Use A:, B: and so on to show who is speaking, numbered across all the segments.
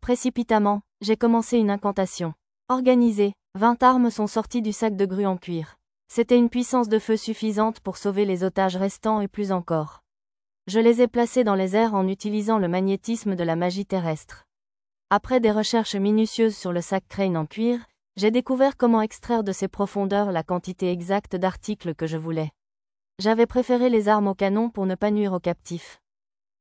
A: Précipitamment, j'ai commencé une incantation. Organisée, 20 armes sont sorties du sac de grue en cuir. C'était une puissance de feu suffisante pour sauver les otages restants et plus encore. Je les ai placés dans les airs en utilisant le magnétisme de la magie terrestre. Après des recherches minutieuses sur le sac Crane en cuir, j'ai découvert comment extraire de ses profondeurs la quantité exacte d'articles que je voulais. J'avais préféré les armes au canon pour ne pas nuire aux captifs.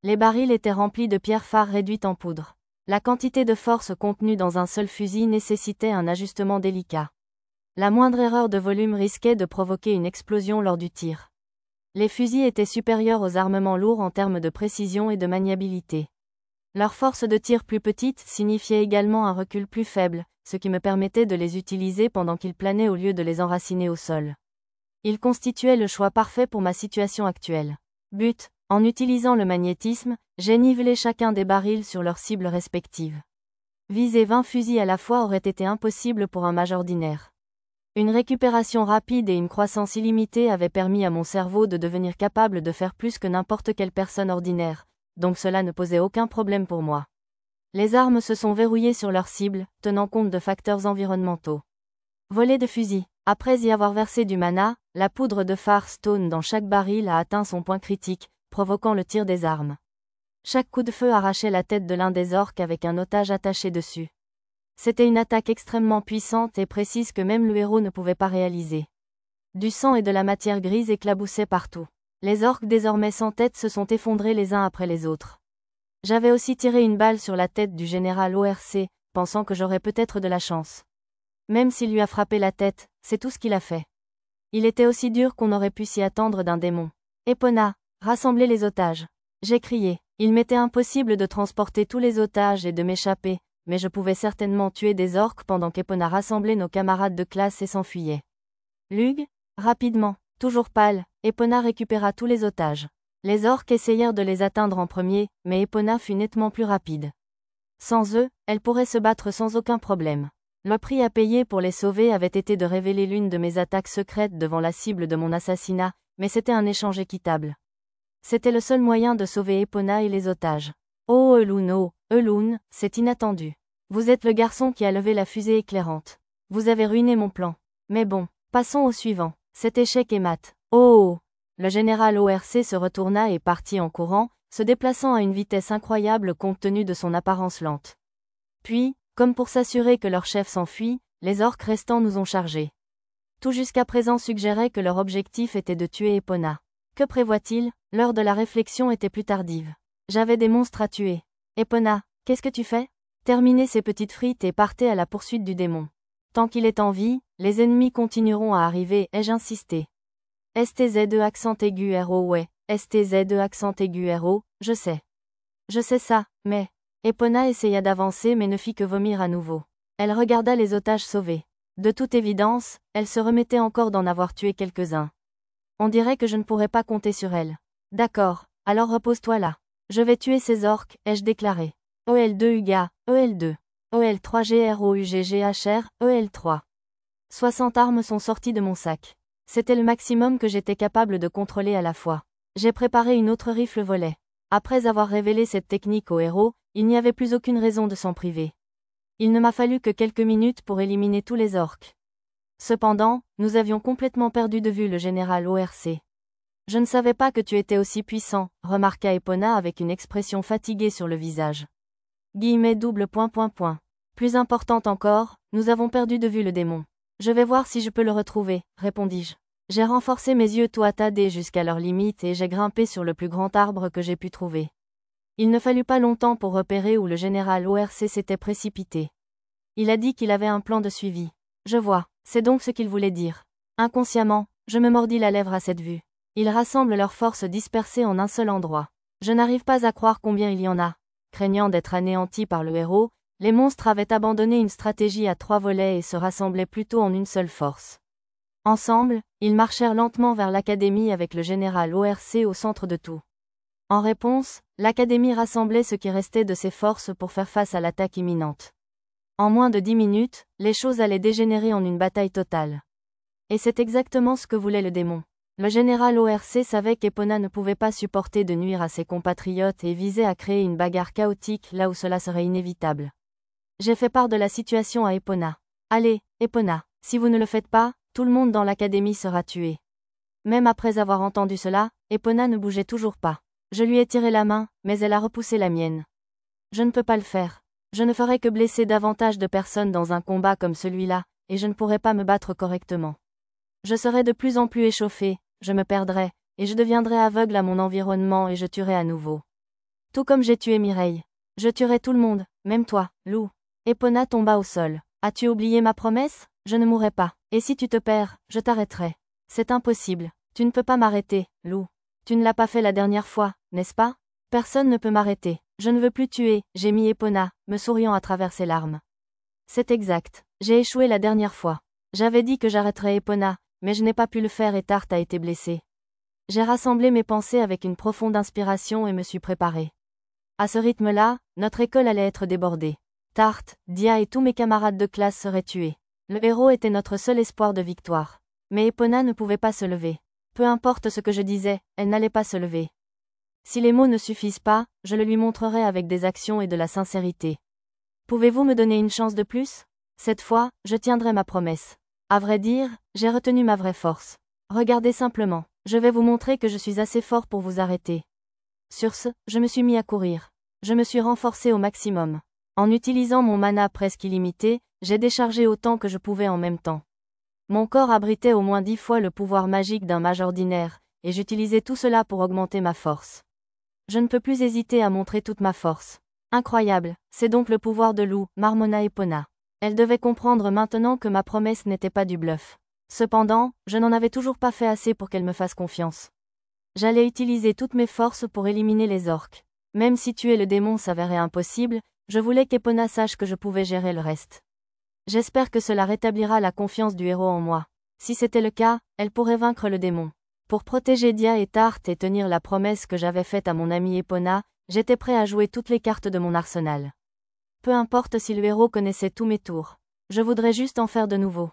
A: Les barils étaient remplis de pierres phares réduites en poudre. La quantité de force contenue dans un seul fusil nécessitait un ajustement délicat. La moindre erreur de volume risquait de provoquer une explosion lors du tir. Les fusils étaient supérieurs aux armements lourds en termes de précision et de maniabilité. Leur force de tir plus petite signifiait également un recul plus faible, ce qui me permettait de les utiliser pendant qu'ils planaient au lieu de les enraciner au sol. Ils constituaient le choix parfait pour ma situation actuelle. But, en utilisant le magnétisme, j'ai nivelé chacun des barils sur leurs cibles respectives. Viser 20 fusils à la fois aurait été impossible pour un mage ordinaire. Une récupération rapide et une croissance illimitée avaient permis à mon cerveau de devenir capable de faire plus que n'importe quelle personne ordinaire, donc cela ne posait aucun problème pour moi. Les armes se sont verrouillées sur leur cible, tenant compte de facteurs environnementaux. Voler de fusil. Après y avoir versé du mana, la poudre de Far Stone dans chaque baril a atteint son point critique, provoquant le tir des armes. Chaque coup de feu arrachait la tête de l'un des orques avec un otage attaché dessus. C'était une attaque extrêmement puissante et précise que même le héros ne pouvait pas réaliser. Du sang et de la matière grise éclaboussaient partout. Les orques désormais sans tête se sont effondrés les uns après les autres. J'avais aussi tiré une balle sur la tête du général ORC, pensant que j'aurais peut-être de la chance. Même s'il lui a frappé la tête, c'est tout ce qu'il a fait. Il était aussi dur qu'on aurait pu s'y attendre d'un démon. Epona, rassemblez les otages. J'ai crié. Il m'était impossible de transporter tous les otages et de m'échapper, mais je pouvais certainement tuer des orques pendant qu'Epona rassemblait nos camarades de classe et s'enfuyait. Lug, rapidement, toujours pâle, Epona récupéra tous les otages. Les orques essayèrent de les atteindre en premier, mais Epona fut nettement plus rapide. Sans eux, elle pourrait se battre sans aucun problème. Le prix à payer pour les sauver avait été de révéler l'une de mes attaques secrètes devant la cible de mon assassinat, mais c'était un échange équitable. C'était le seul moyen de sauver Epona et les otages. Oh Elune, c'est inattendu. Vous êtes le garçon qui a levé la fusée éclairante. Vous avez ruiné mon plan. Mais bon, passons au suivant. Cet échec est mat. Oh. Le général ORC se retourna et partit en courant, se déplaçant à une vitesse incroyable compte tenu de son apparence lente. Puis, comme pour s'assurer que leur chef s'enfuit, les orques restants nous ont chargés. Tout jusqu'à présent suggérait que leur objectif était de tuer Epona. Que prévoit-il? L'heure de la réflexion était plus tardive. J'avais des monstres à tuer. Epona, qu'est-ce que tu fais? Terminez ces petites frites et partez à la poursuite du démon. Tant qu'il est en vie, les ennemis continueront à arriver, ai-je insisté. STZE accent aigu RO ouais, STZE accent aigu RO, je sais. Je sais ça, mais... Epona essaya d'avancer mais ne fit que vomir à nouveau. Elle regarda les otages sauvés. De toute évidence, elle se remettait encore d'en avoir tué quelques-uns. On dirait que je ne pourrais pas compter sur elle. D'accord, alors repose-toi là. Je vais tuer ces orques, ai-je déclaré. OL2 UGA, EL2. OL3 GROUGGHR, EL3. 60 armes sont sorties de mon sac. C'était le maximum que j'étais capable de contrôler à la fois. J'ai préparé une autre rifle volet. Après avoir révélé cette technique au héros, il n'y avait plus aucune raison de s'en priver. Il ne m'a fallu que quelques minutes pour éliminer tous les orques. Cependant, nous avions complètement perdu de vue le général ORC. Je ne savais pas que tu étais aussi puissant, remarqua Epona avec une expression fatiguée sur le visage. Double. Plus importante encore, nous avons perdu de vue le démon. Je vais voir si je peux le retrouver, répondis-je. J'ai renforcé mes yeux toitadés jusqu'à leur limite et j'ai grimpé sur le plus grand arbre que j'ai pu trouver. Il ne fallut pas longtemps pour repérer où le général ORC s'était précipité. Il a dit qu'il avait un plan de suivi. Je vois, c'est donc ce qu'il voulait dire. Inconsciemment, je me mordis la lèvre à cette vue. Ils rassemblent leurs forces dispersées en un seul endroit. Je n'arrive pas à croire combien il y en a. Craignant d'être anéantis par le héros, les monstres avaient abandonné une stratégie à 3 volets et se rassemblaient plutôt en une seule force. Ensemble, ils marchèrent lentement vers l'académie avec le général ORC au centre de tout. En réponse, l'académie rassemblait ce qui restait de ses forces pour faire face à l'attaque imminente. En moins de 10 minutes, les choses allaient dégénérer en une bataille totale. Et c'est exactement ce que voulait le démon. Le général ORC savait qu'Epona ne pouvait pas supporter de nuire à ses compatriotes et visait à créer une bagarre chaotique là où cela serait inévitable. J'ai fait part de la situation à Epona. Allez, Epona, si vous ne le faites pas, tout le monde dans l'académie sera tué. Même après avoir entendu cela, Epona ne bougeait toujours pas. Je lui ai tiré la main, mais elle a repoussé la mienne. Je ne peux pas le faire. Je ne ferai que blesser davantage de personnes dans un combat comme celui-là, et je ne pourrai pas me battre correctement. Je serai de plus en plus échauffé, je me perdrai, et je deviendrai aveugle à mon environnement et je tuerai à nouveau. Tout comme j'ai tué Mireille. Je tuerai tout le monde, même toi, Lou. Epona tomba au sol. As-tu oublié ma promesse? Je ne mourrai pas. Et si tu te perds, je t'arrêterai. C'est impossible. Tu ne peux pas m'arrêter, Lou. Tu ne l'as pas fait la dernière fois, n'est-ce pas? Personne ne peut m'arrêter. Je ne veux plus tuer, gémit Epona, me souriant à travers ses larmes. C'est exact. J'ai échoué la dernière fois. J'avais dit que j'arrêterais Epona, mais je n'ai pas pu le faire et Tarte a été blessé. J'ai rassemblé mes pensées avec une profonde inspiration et me suis préparé. À ce rythme-là, notre école allait être débordée. Tarte, Dia et tous mes camarades de classe seraient tués. Le héros était notre seul espoir de victoire. Mais Epona ne pouvait pas se lever. Peu importe ce que je disais, elle n'allait pas se lever. Si les mots ne suffisent pas, je le lui montrerai avec des actions et de la sincérité. Pouvez-vous me donner une chance de plus? Cette fois, je tiendrai ma promesse. À vrai dire, j'ai retenu ma vraie force. Regardez simplement, je vais vous montrer que je suis assez fort pour vous arrêter. Sur ce, je me suis mis à courir. Je me suis renforcé au maximum. En utilisant mon mana presque illimité, j'ai déchargé autant que je pouvais en même temps. Mon corps abritait au moins 10 fois le pouvoir magique d'un mage ordinaire, et j'utilisais tout cela pour augmenter ma force. Je ne peux plus hésiter à montrer toute ma force. Incroyable, c'est donc le pouvoir de Lou, marmonna Epona. Elle devait comprendre maintenant que ma promesse n'était pas du bluff. Cependant, je n'en avais toujours pas fait assez pour qu'elle me fasse confiance. J'allais utiliser toutes mes forces pour éliminer les orques. Même si tuer le démon s'avérait impossible, je voulais qu'Epona sache que je pouvais gérer le reste. J'espère que cela rétablira la confiance du héros en moi. Si c'était le cas, elle pourrait vaincre le démon. Pour protéger Dia et Tarte et tenir la promesse que j'avais faite à mon ami Epona, j'étais prêt à jouer toutes les cartes de mon arsenal. Peu importe si le héros connaissait tous mes tours. Je voudrais juste en faire de nouveau.